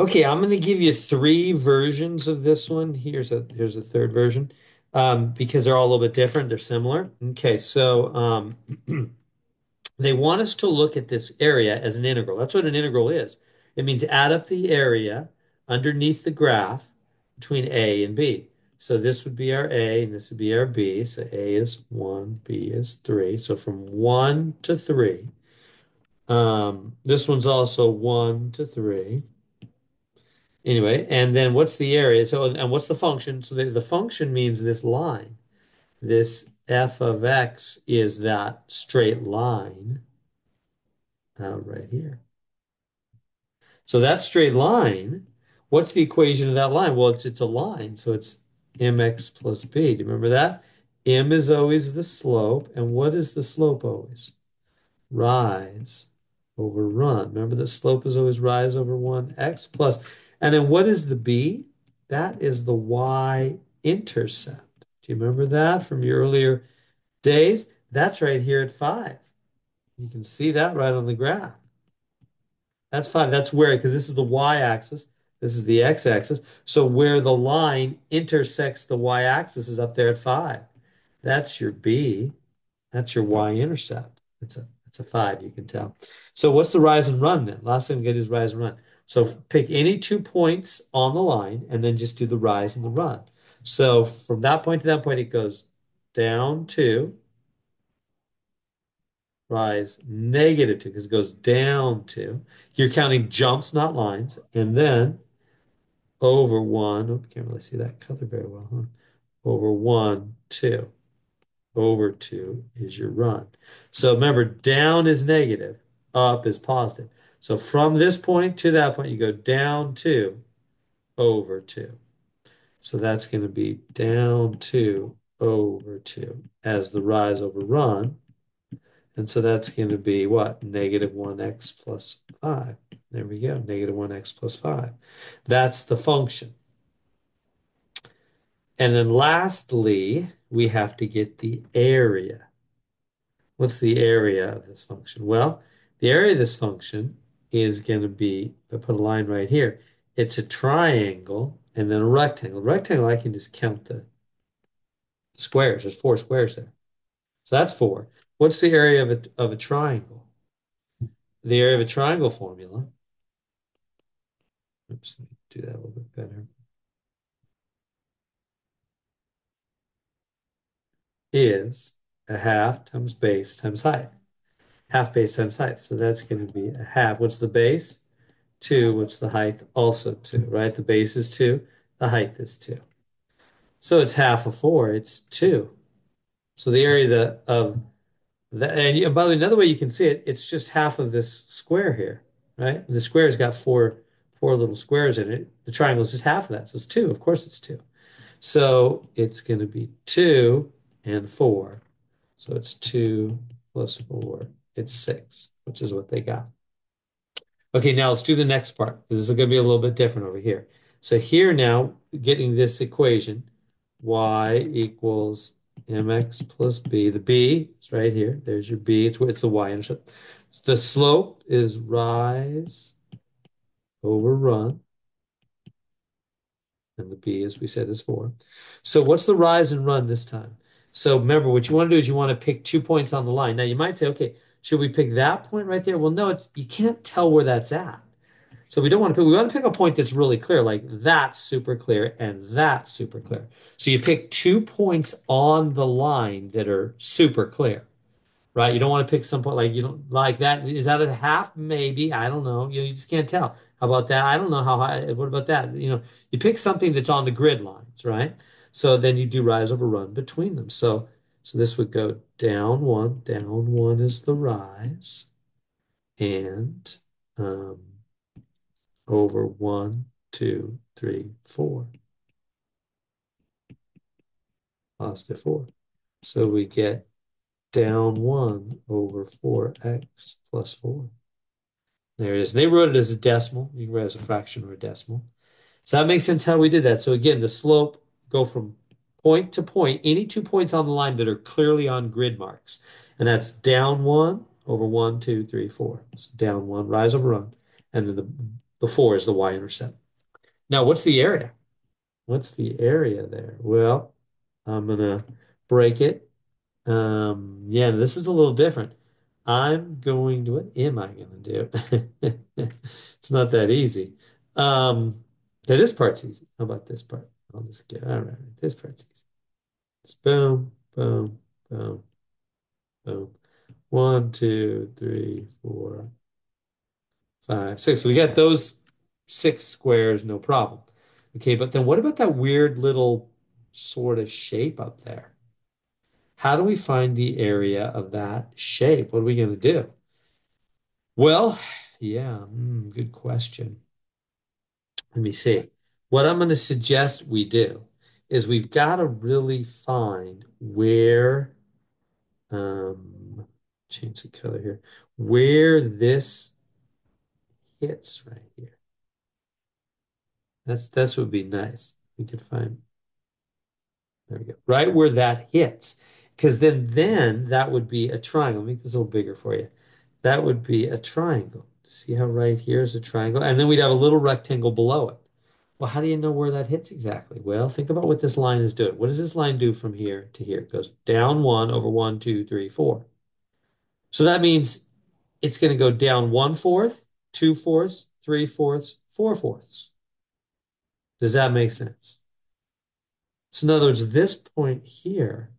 Okay, I'm going to give you three versions of this one. Here's a third version, because they're all a little bit different. They're similar. Okay, so they want us to look at this area as an integral. That's what an integral is. It means add up the area underneath the graph between A and B. So this would be our A and this would be our B. So A is 1, B is 3. So from 1 to 3. This one's also 1 to 3. Anyway, and then what's the area? So, and what's the function? So the function means this line. This f of x is that straight line out right here. So that straight line, what's the equation of that line? Well, it's a line, so it's mx plus b. Do you remember that? M is always the slope, and what is the slope always? Rise over run. Remember the slope is always rise over 1x plus. And then what is the b? That is the y-intercept. Do you remember that from your earlier days? That's right here at 5. You can see that right on the graph. That's 5. That's where, because this is the y-axis, this is the x-axis. So where the line intersects the y-axis is up there at 5. That's your b. That's your y-intercept. It's a 5, you can tell. So what's the rise and run then? Last thing we get is rise and run. So pick any 2 points on the line and then just do the rise and the run. So from that point to that point, it goes down 2, rise -2, because it goes down 2. You're counting jumps, not lines. And then over 1. Oh, can't really see that color very well, huh? Over 1, 2. Over 2 is your run. So remember, down is negative, up is positive. So from this point to that point, you go down 2 over 2. So that's going to be down 2 over 2 as the rise over run. And so that's going to be what? -1x plus 5. There we go, -1x plus 5. That's the function. And then lastly, we have to get the area. What's the area of this function? Well, the area of this function is going to be, if I put a line right here, it's a triangle and then a rectangle. Rectangle, I can just count the squares. There's 4 squares there. So that's 4. What's the area of a triangle? The area of a triangle formula, oops, let me do that a little bit better, is a half times base times height. Half base times height. So that's going to be a half. What's the base? 2. What's the height? Also 2, right? The base is 2. The height is 2. So it's half of 4. It's 2. So the area of that, and by the way, another way you can see it, it's just half of this square here, right? The square's got four little squares in it. The triangle is just half of that. So it's 2. Of course it's 2. So it's going to be 2 and 4. So it's 2 plus 4. It's 6, which is what they got. Okay, now let's do the next part. This is going to be a little bit different over here. So here now, getting this equation, y equals mx plus b. The b is right here. There's your b. It's the y-intercept. The slope is rise over run. And the b, as we said, is 4. So what's the rise and run this time? So remember, what you want to do is you want to pick 2 points on the line. Now you might say, okay, should we pick that point right there? Well, no, you can't tell where that's at. So we don't want to pick, we want to pick a point that's really clear, like that's super clear and that's super clear. So you pick 2 points on the line that are super clear, right? You don't want to pick some point like you don't like that. Is that a half? Maybe. I don't know. You just can't tell. How about that? I don't know how high. What about that? You pick something that's on the grid lines, right? So then you do rise over run between them. So this would go down 1. Down 1 is the rise. And over 1, 2, 3, 4, positive 4. So we get down 1 over 4x plus 4. There it is. They wrote it as a decimal. You can write it as a fraction or a decimal. So that makes sense how we did that. So again, the slope go from point to point, any 2 points on the line that are clearly on grid marks. And that's down 1 over 1, 2, 3, 4. So down 1, rise over run. And then The 4 is the y-intercept. Now, what's the area? What's the area there? Well, I'm gonna break it. Yeah, this is a little different. I'm going to, what am I going to do? It's not that easy. Um, this part's easy. How about this part? I'll just get, all right, this part's easy. Just boom, boom, boom, boom. One, two, three, four, five, six. So we got those six squares, no problem. Okay, but then what about that weird little sort of shape up there? How do we find the area of that shape? What are we going to do? Well, yeah, good question. Let me see. What I'm going to suggest we do is we've got to really find where, um, change the color here, where this hits right here. That's would be nice. We could find, there we go, right where that hits. Because then that would be a triangle. Make this a little bigger for you. That would be a triangle. See how right here is a triangle? And then we'd have a little rectangle below it. Well, how do you know where that hits exactly? Well, think about what this line is doing. What does this line do from here to here? It goes down one over one, two, three, four. So that means it's going to go down 1/4, 2/4, 3/4, 4/4. Does that make sense? So in other words, this point here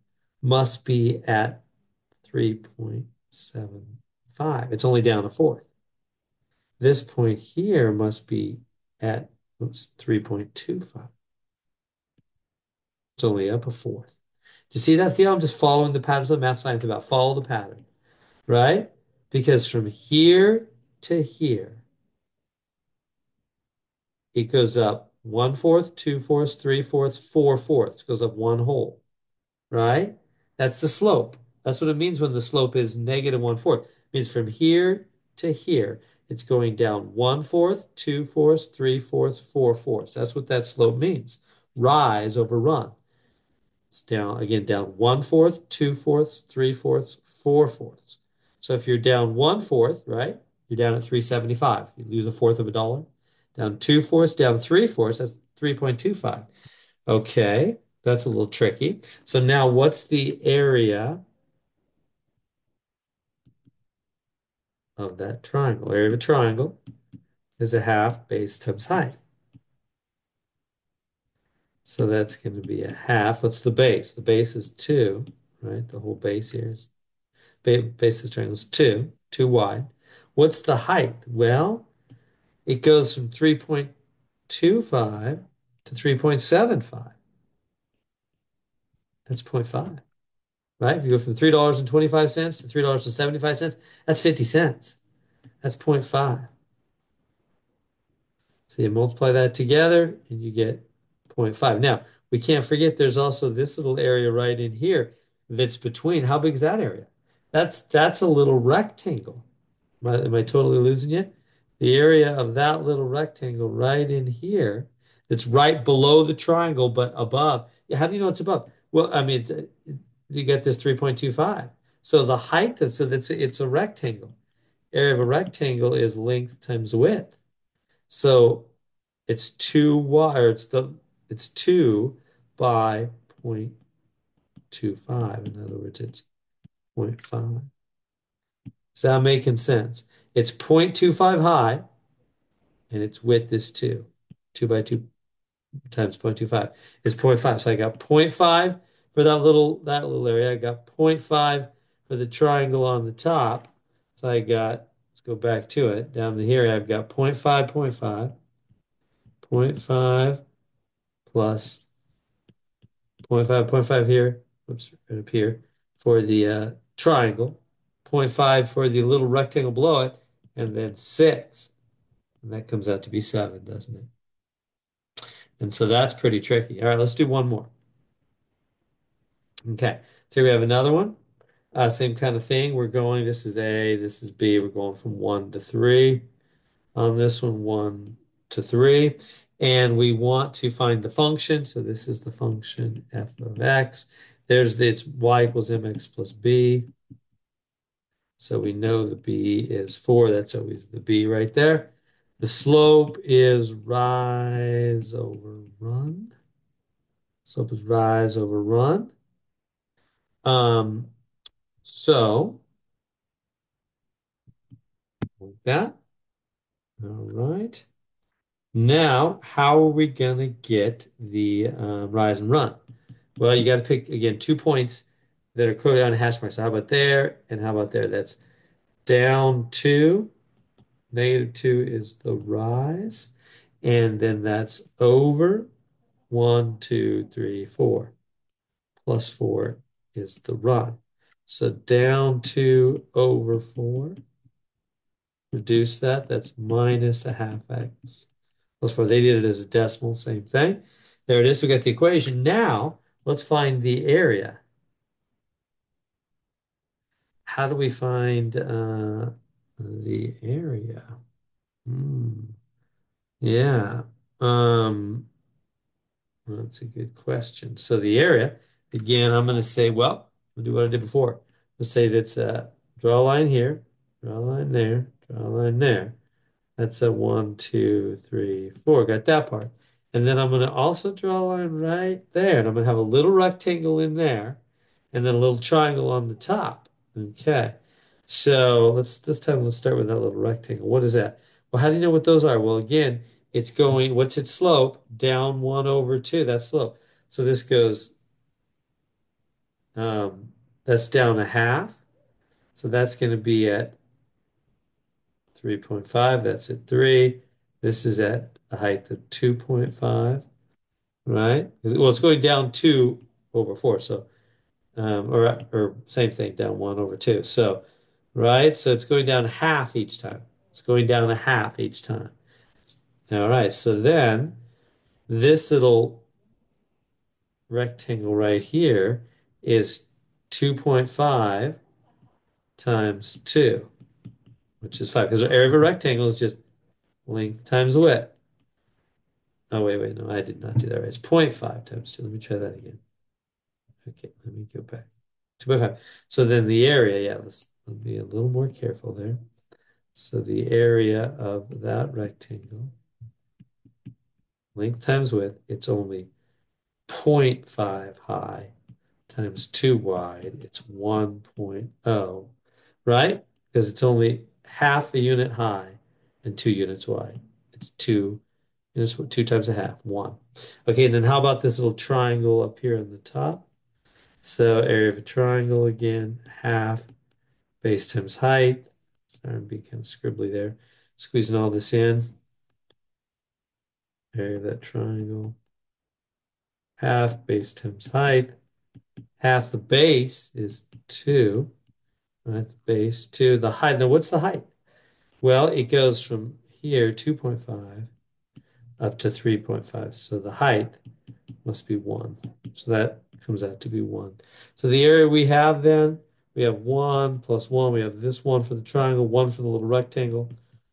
must be at 3.75. It's only down a fourth. This point here must be at, oops, 3.25. It's only up a fourth. Do you see that, Theo? I'm just following the pattern. So math science about follow the pattern, right? Because from here to here, it goes up 1/4, 2/4, 3/4, 4/4. It goes up one whole, right? That's the slope. That's what it means when the slope is negative 1/4. It means from here to here, it's going down 1/4, 2/4, 3/4, 4/4. That's what that slope means. Rise over run. It's down again, down 1/4, 2/4, 3/4, 4/4. So if you're down 1/4, right? You're down at 375. You lose a fourth of a dollar. Down 2/4, down 3/4, that's 3.25. Okay, that's a little tricky. So now what's the area of that triangle? Area of a triangle is a half base times height. So that's going to be a half. What's the base? The base is 2, right? The whole base here is base of this triangle is 2, 2 wide. What's the height? Well, it goes from 3.25 to 3.75. That's zero point 0.5, right? If you go from $3.25 to $3.75, that's 50 cents. That's zero point 0.5. So you multiply that together and you get zero point 0.5. Now, we can't forget there's also this little area right in here that's between. How big is that area? That's a little rectangle. Am I totally losing you? The area of that little rectangle right in here, that's right below the triangle, but above. Yeah, how do you know it's above? Well, I mean, you get this 3.25. So the height, so that's it's a rectangle. Area of a rectangle is length times width. So it's 2y, or it's 2 by 0.25. In other words, it's zero point 0.5. Is that making sense? It's 0.25 high and its width is 2. 2 by 2 times 0.25 is zero point 0.5. So I got 0.5 for that little area. I got 0.5 for the triangle on the top. So I got, let's go back to it. Down here, I've got 0.5, 0.5, 0.5 plus 0.5, 0.5 here. Oops, right up here for the triangle. 0.5 for the little rectangle below it, and then 6. And that comes out to be 7, doesn't it? And so that's pretty tricky. All right, let's do one more. Okay, so we have another one. Same kind of thing. We're going, this is A, this is B. We're going from 1 to 3. On this one, 1 to 3. And we want to find the function. So this is the function f of x. It's y equals mx plus b. So we know the b is 4. That's always the b right there. The slope is rise over run. Slope is rise over run. Um, so like that. All right. Now, how are we gonna get the rise and run? Well, you got to pick again 2 points that are clearly on a hash mark. So how about there and how about there? That's down 2. -2 is the rise. And then that's over 1, 2, 3, 4. +4 is the run. So down 2 over 4. Reduce that. That's minus a half x +4. They did it as a decimal, same thing. There it is. We got the equation. Now let's find the area. How do we find the area? Hmm. Yeah. Um, that's a good question. So the area, again, I'm going to say, well, I'll do what I did before. Let's say that's draw a line here, draw a line there, draw a line there. That's a 1, 2, 3, 4. Got that part. And then I'm going to also draw a line right there. And I'm going to have a little rectangle in there and then a little triangle on the top. Okay. So let's this time let's start with that little rectangle. What is that? Well, how do you know what those are? Well, again, it's going, what's its slope? Down 1 over 2. That's slope. So this goes, um, that's down a half. So that's going to be at 3.5. That's at 3. This is at a height of 2.5, right? Well, it's going down 2 over 4. So, or same thing, down 1 over 2. So, right? So it's going down half each time. It's going down a half each time. All right. So then this little rectangle right here is 2.5 times 2, which is 5. Because the area of a rectangle is just length times width. Oh, wait, no, I did not do that right. It's 0.5 times 2. Let me try that again. Okay, let me go back. 2.5. So then the area, yeah, let be a little more careful there. So the area of that rectangle, length times width, it's only 0.5 high times 2 wide. It's 1.0, right? Because it's only half a unit high and 2 units wide. It's 2 units, 2 times a half, 1. Okay, and then how about this little triangle up here on the top? So area of a triangle again, half base times height. Sorry, I'm being kind of scribbly there. Squeezing all this in. Area of that triangle. Half base times height. Half the base is 2. Right? Base 2. The height. Now, what's the height? Well, it goes from here, 2.5, up to 3.5. So the height must be 1. So that comes out to be 1. So the area we have then, we have 1 plus 1. We have this 1 for the triangle, 1 for the little rectangle,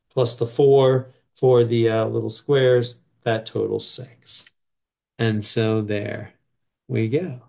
plus the 4 for the little squares. That totals 6. And so there we go.